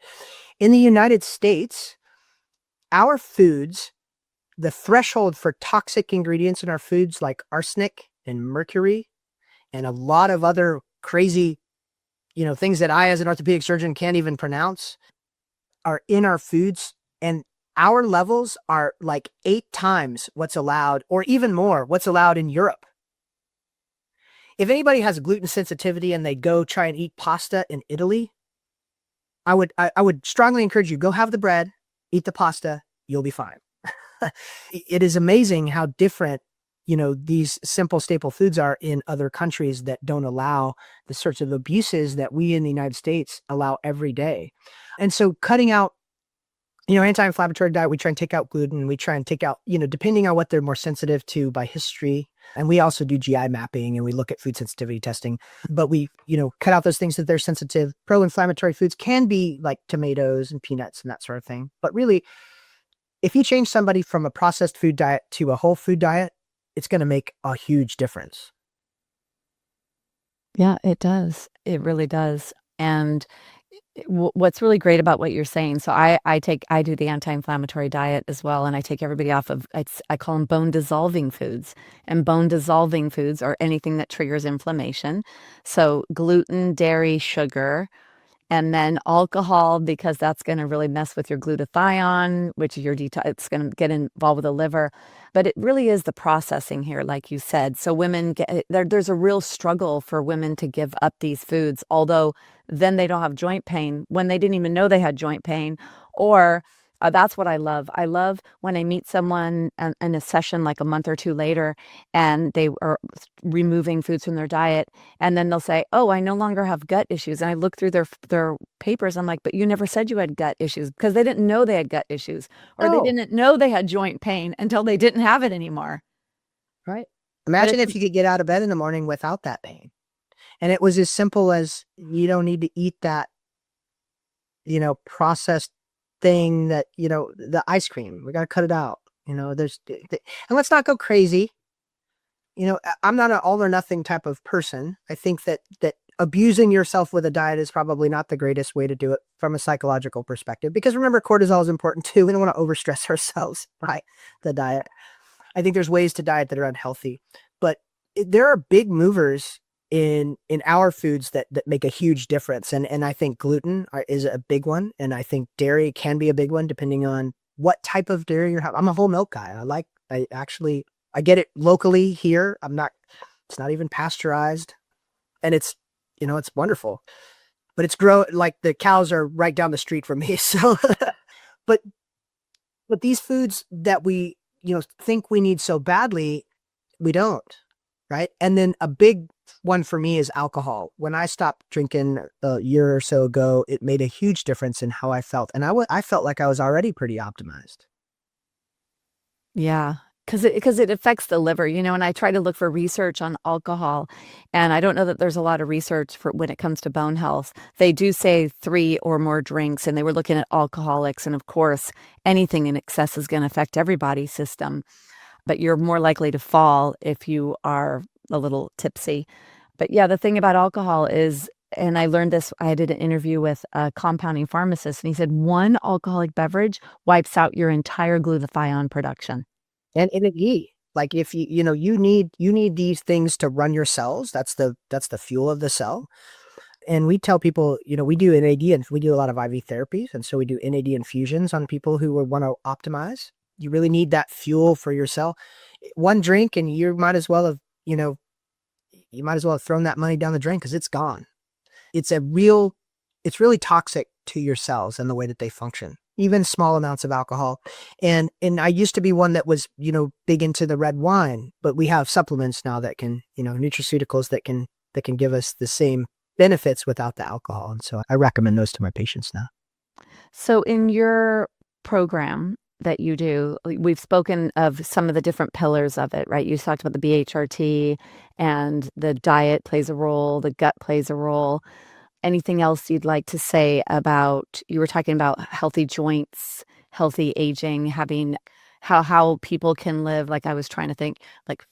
in the United States, our foods, the threshold for toxic ingredients in our foods like arsenic and mercury and a lot of other crazy things that I, as an orthopedic surgeon, can't even pronounce, are in our foods. And our levels are like 8 times what's allowed, or even more, what's allowed in Europe. If anybody has gluten sensitivity and they go try and eat pasta in Italy, I would strongly encourage you, go have the bread, eat the pasta, you'll be fine. It is amazing how different these simple staple foods are in other countries that don't allow the sorts of abuses that we in the United States allow every day. And so cutting out, anti-inflammatory diet, we try and take out gluten. We try and take out, depending on what they're more sensitive to by history. And we also do GI mapping, and we look at food sensitivity testing, but we, cut out those things that they're sensitive. Pro-inflammatory foods can be like tomatoes and peanuts and that sort of thing. But really, if you change somebody from a processed food diet to a whole food diet, it's going to make a huge difference. Yeah, it does. It really does. And what's really great about what you're saying, so I do the anti-inflammatory diet as well, and I take everybody off of, I call them bone dissolving foods, and bone dissolving foods are anything that triggers inflammation. So gluten, dairy, sugar, and then alcohol, because that's going to really mess with your glutathione, which is it's going to get involved with the liver. But it really is the processing here, like you said. So women there's a real struggle for women to give up these foods, although then they don't have joint pain when they didn't even know they had joint pain. Or that's what I love. I love when I meet someone in a session like a month or 2 later, and they are removing foods from their diet, and then they'll say, "Oh, I no longer have gut issues." And I look through their papers. I'm like, "But you never said you had gut issues," because they didn't know they had gut issues, or they didn't know they had joint pain until they didn't have it anymore. Right. Imagine if you could get out of bed in the morning without that pain. And it was as simple as, you don't need to eat that, processed thing that, the ice cream, we got to cut it out. And let's not go crazy. I'm not an all or nothing type of person. I think that abusing yourself with a diet is probably not the greatest way to do it from a psychological perspective, because remember, cortisol is important too. We don't want to overstress ourselves by the diet. I think there's ways to diet that are unhealthy, but there are big movers in our foods that make a huge difference. And I think gluten is a big one. And I think dairy can be a big one, depending on what type of dairy you're having. I'm a whole milk guy. I get it locally here. I'm not It's not even pasteurized. And it's, it's wonderful. But it's grow like the cows are right down the street from me. So, but these foods that we, think we need so badly, we don't, right? And then a big one for me is alcohol. When I stopped drinking a year or so ago, it made a huge difference in how I felt. And I felt like I was already pretty optimized. Yeah, because it affects the liver, and I try to look for research on alcohol, and I don't know that there's a lot of research for when it comes to bone health. They do say 3 or more drinks, and they were looking at alcoholics, and of course, anything in excess is gonna affect everybody's system, but you're more likely to fall if you are a little tipsy. But yeah, the thing about alcohol is, and I learned this, I did an interview with a compounding pharmacist, and he said 1 alcoholic beverage wipes out your entire glutathione production. And energy. Like if you need these things to run your cells. That's the fuel of the cell. And we tell people, we do NAD and we do a lot of IV therapies. And so we do NAD infusions on people who would want to optimize. You really need that fuel for your cell. 1 drink and you might as well have, thrown that money down the drain because it's gone. It's really toxic to your cells and the way that they function, even small amounts of alcohol. And I used to be one that was, big into the red wine, but we have supplements now that can, nutraceuticals that can give us the same benefits without the alcohol. And so I recommend those to my patients now. So in your program that you do, we've spoken of some of the different pillars of it, right? You talked about the BHRT and the diet plays a role, the gut plays a role. Anything else you'd like to say about, you were talking about healthy joints, healthy aging, having how people can live, like I was trying to think, like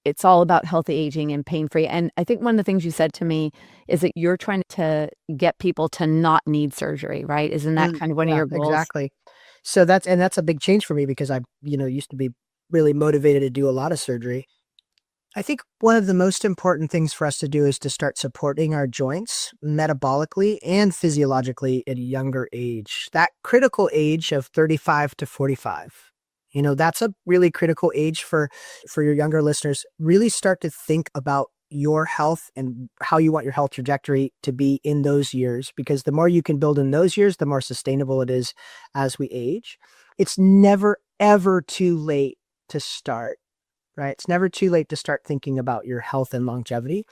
it's all about healthy aging and pain-free. And I think one of the things you said to me is that you're trying to get people to not need surgery, right? Isn't that kind of one of Yeah, your goals? exactly. So that's a big change for me because I, used to be really motivated to do a lot of surgery. I think one of the most important things for us to do is to start supporting our joints metabolically and physiologically at a younger age. That critical age of 35 to 45. That's a really critical age for your younger listeners. Really start to think about your health and how you want your health trajectory to be in those years, because the more you can build in those years, the more sustainable it is as we age. It's never, ever too late to start. Right? It's never too late to start thinking about your health and longevity.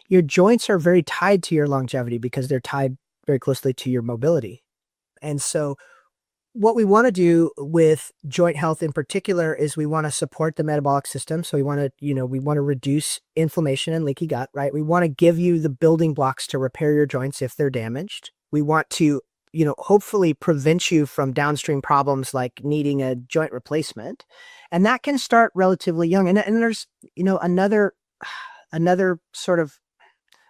Your joints are very tied to your longevity because they're tied very closely to your mobility. And so what we want to do with joint health in particular is we want to support the metabolic system. So we want to reduce inflammation and leaky gut, right? We want to give you the building blocks to repair your joints if they're damaged. We want to, hopefully prevent you from downstream problems like needing a joint replacement. And that can start relatively young. And there's, another sort of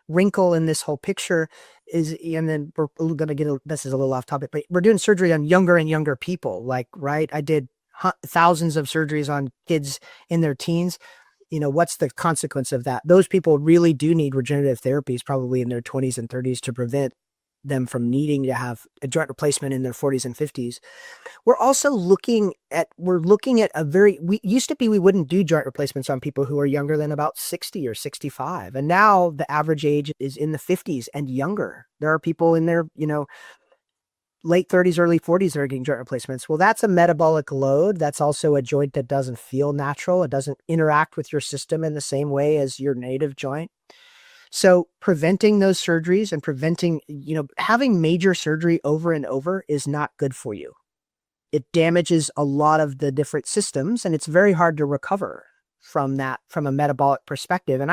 wrinkle in this whole picture is, and then we're going to this is a little off topic, but we're doing surgery on younger and younger people. Like, right. I did thousands of surgeries on kids in their teens. What's the consequence of that? Those people really do need regenerative therapies probably in their 20s and 30s to prevent them from needing to have a joint replacement in their 40s and 50s. We're also looking at we used to be, we wouldn't do joint replacements on people who are younger than about 60 or 65. And now the average age is in the 50s and younger. There are people in their, late 30s, early 40s that are getting joint replacements. Well, that's a metabolic load. That's also a joint that doesn't feel natural. It doesn't interact with your system in the same way as your native joint. So preventing those surgeries and preventing, having major surgery over and over is not good for you. It damages a lot of the different systems, and it's very hard to recover from that, from a metabolic perspective. And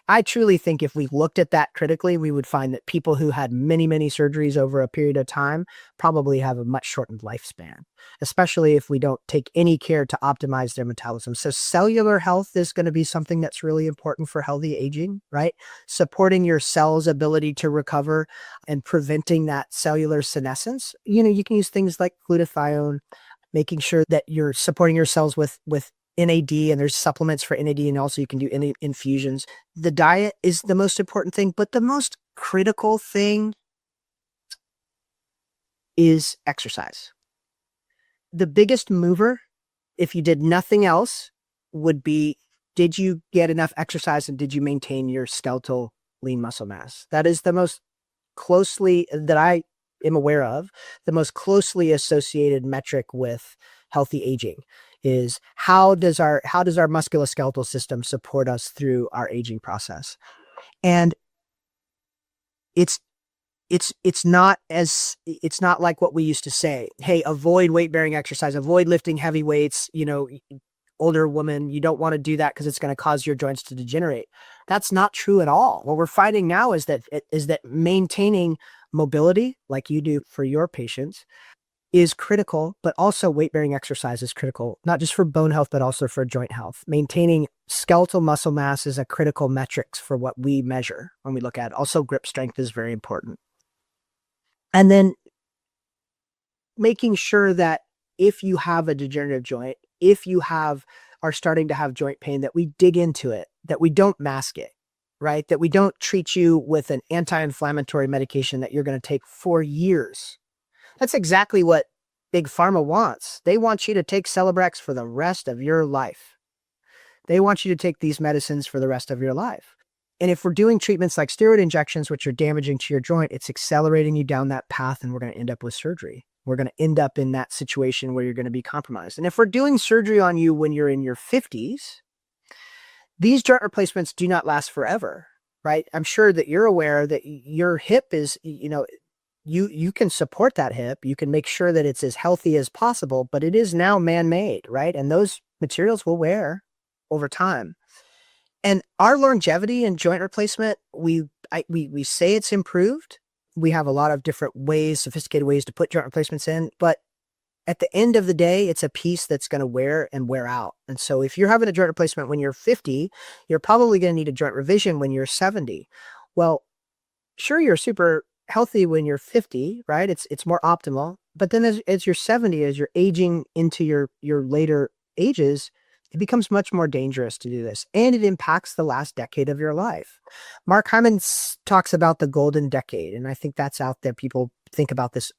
I truly think if we looked at that critically, we would find that people who had many, many surgeries over a period of time probably have a much shortened lifespan, especially if we don't take any care to optimize their metabolism. So cellular health is going to be something that's really important for healthy aging, right? Supporting your cell's ability to recover and preventing that cellular senescence. You can use things like glutathione, making sure that you're supporting your cells with NAD, and there's supplements for NAD, and also you can do infusions. The diet is the most important thing, but the most critical thing is exercise. The biggest mover, if you did nothing else, would be did you get enough exercise and did you maintain your skeletal lean muscle mass? That is the most closely that I am aware of, the most closely associated metric with healthy aging is how does our musculoskeletal system support us through our aging process? And it's not like what we used to say, hey, avoid weight-bearing exercise, avoid lifting heavy weights, older woman, you don't want to do that because it's going to cause your joints to degenerate. That's not true at all. What we're finding now is that maintaining mobility, like you do for your patients, is critical, but also weight-bearing exercise is critical, not just for bone health, but also for joint health. Maintaining skeletal muscle mass is a critical metric for what we measure when we look at it. Also, grip strength is very important. And then making sure that if you have a degenerative joint, if you are starting to have joint pain, that we dig into it, that we don't mask it, right? That we don't treat you with an anti-inflammatory medication that you're going to take for years. That's exactly what Big Pharma wants. They want you to take Celebrex for the rest of your life. They want you to take these medicines for the rest of your life. And if we're doing treatments like steroid injections, which are damaging to your joint, it's accelerating you down that path and we're going to end up with surgery. We're going to end up in that situation where you're going to be compromised. And if we're doing surgery on you when you're in your 50s, these joint replacements do not last forever, right? I'm sure that you're aware that your hip is, you can support that hip. You can make sure that it's as healthy as possible, but it is now man-made, right? And those materials will wear over time. And our longevity in joint replacement, we say it's improved. We have a lot of different ways, sophisticated ways to put joint replacements in, but at the end of the day, it's a piece that's going to wear and wear out. And so if you're having a joint replacement when you're 50, you're probably going to need a joint revision when you're 70. Well, sure, you're super healthy when you're 50, right? It's more optimal. But then as you're 70, as you're aging into your later ages, it becomes much more dangerous to do this. And it impacts the last decade of your life. Mark Hyman talks about the golden decade. And I think that's out there. People think about this.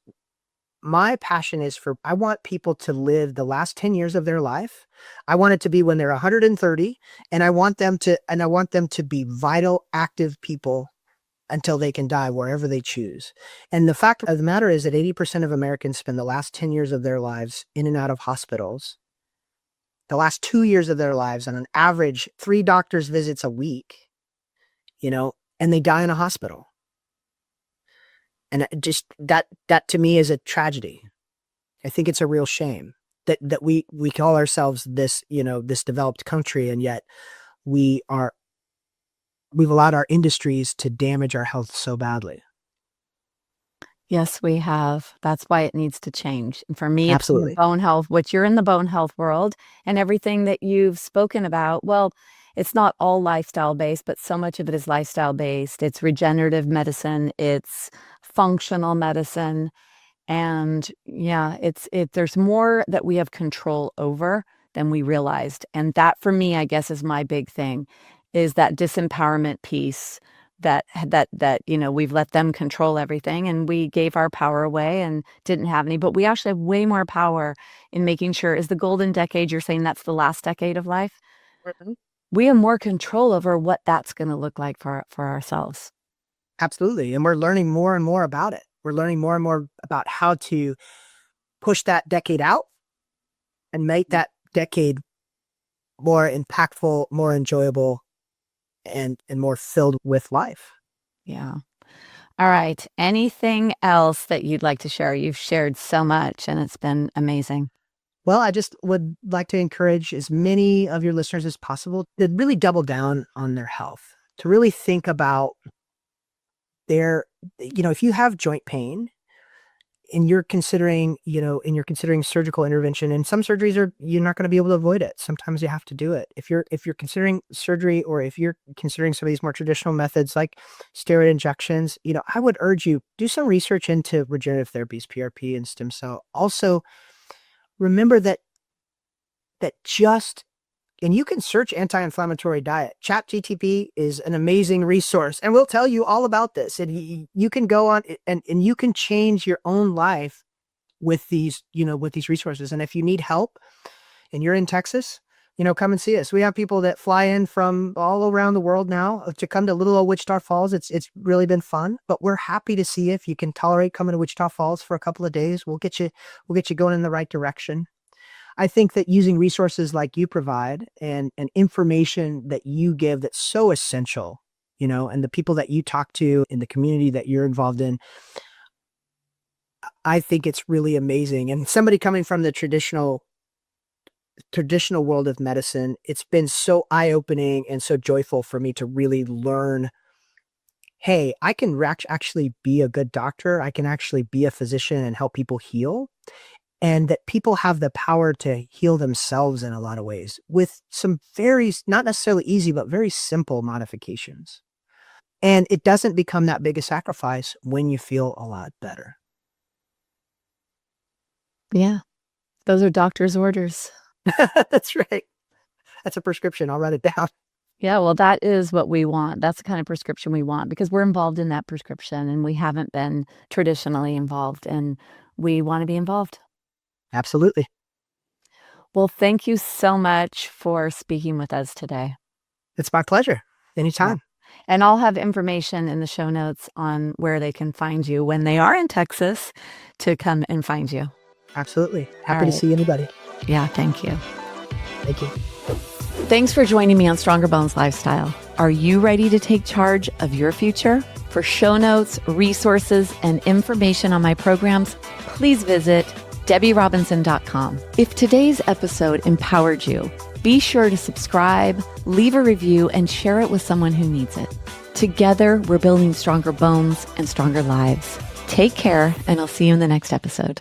My passion is I want people to live the last 10 years of their life. I want it to be when they're 130, and I want them to be vital, active people until they can die wherever they choose. And the fact of the matter is that 80% of Americans spend the last 10 years of their lives in and out of hospitals. The last 2 years of their lives, on an average, 3 doctor's visits a week, and they die in a hospital. And just that to me is a tragedy. I think it's a real shame that we call ourselves this, this developed country, and yet we've allowed our industries to damage our health so badly. Yes, we have. That's why it needs to change. And for me, it's Absolutely. bone health, which you're in the bone health world, and everything that you've spoken about. Well, it's not all lifestyle based, but so much of it is lifestyle based. It's regenerative medicine, it's functional medicine. And yeah, there's more that we have control over than we realized. And that for me, I guess, is my big thing, is that disempowerment piece that we've let them control everything and we gave our power away and didn't have any, but we actually have way more power in making sure. Is the golden decade, you're saying that's the last decade of life? Mm-hmm. We have more control over what that's going to look like for ourselves. Absolutely. And we're learning more and more about it. We're learning more and more about how to push that decade out and make that decade more impactful, more enjoyable, and more filled with life. Yeah. All right. Anything else that you'd like to share? You've shared so much and it's been amazing. Well, I just would like to encourage as many of your listeners as possible to really double down on their health, to really think about if you have joint pain and you're considering surgical intervention, and some surgeries you're not going to be able to avoid it. Sometimes you have to do it. If you're considering surgery, or if you're considering some of these more traditional methods like steroid injections, I would urge you, do some research into regenerative therapies, PRP and stem cell. Also, remember that and you can search anti-inflammatory diet. ChatGTP is an amazing resource and we'll tell you all about this. And you can go on and you can change your own life with these resources. And if you need help and you're in Texas, come and see us. We have people that fly in from all around the world now to come to little old Wichita Falls. It's really been fun, but we're happy to see you. If you can tolerate coming to Wichita Falls for a couple of days, we'll get you going in the right direction. I think that using resources like you provide and information that you give that's so essential, and the people that you talk to in the community that you're involved in, I think it's really amazing. And somebody coming from the traditional world of medicine, it's been so eye-opening and so joyful for me to really learn, hey, I can actually be a good doctor. I can actually be a physician and help people heal. And that people have the power to heal themselves in a lot of ways with some very, not necessarily easy, but very simple modifications. And it doesn't become that big a sacrifice when you feel a lot better. Yeah. Those are doctor's orders. That's right. That's a prescription. I'll write it down. Yeah, well, that is what we want. That's the kind of prescription we want because we're involved in that prescription and we haven't been traditionally involved and we want to be involved. Absolutely. Well, thank you so much for speaking with us today. It's my pleasure. Anytime. Yeah. And I'll have information in the show notes on where they can find you when they are in Texas to come and find you. Absolutely. Happy to see anybody. Yeah, thank you. Thank you. Thanks for joining me on Stronger Bones Lifestyle. Are you ready to take charge of your future? For show notes, resources, and information on my programs, please visit DebiRobinson.com. If today's episode empowered you, be sure to subscribe, leave a review, and share it with someone who needs it. Together, we're building stronger bones and stronger lives. Take care, and I'll see you in the next episode.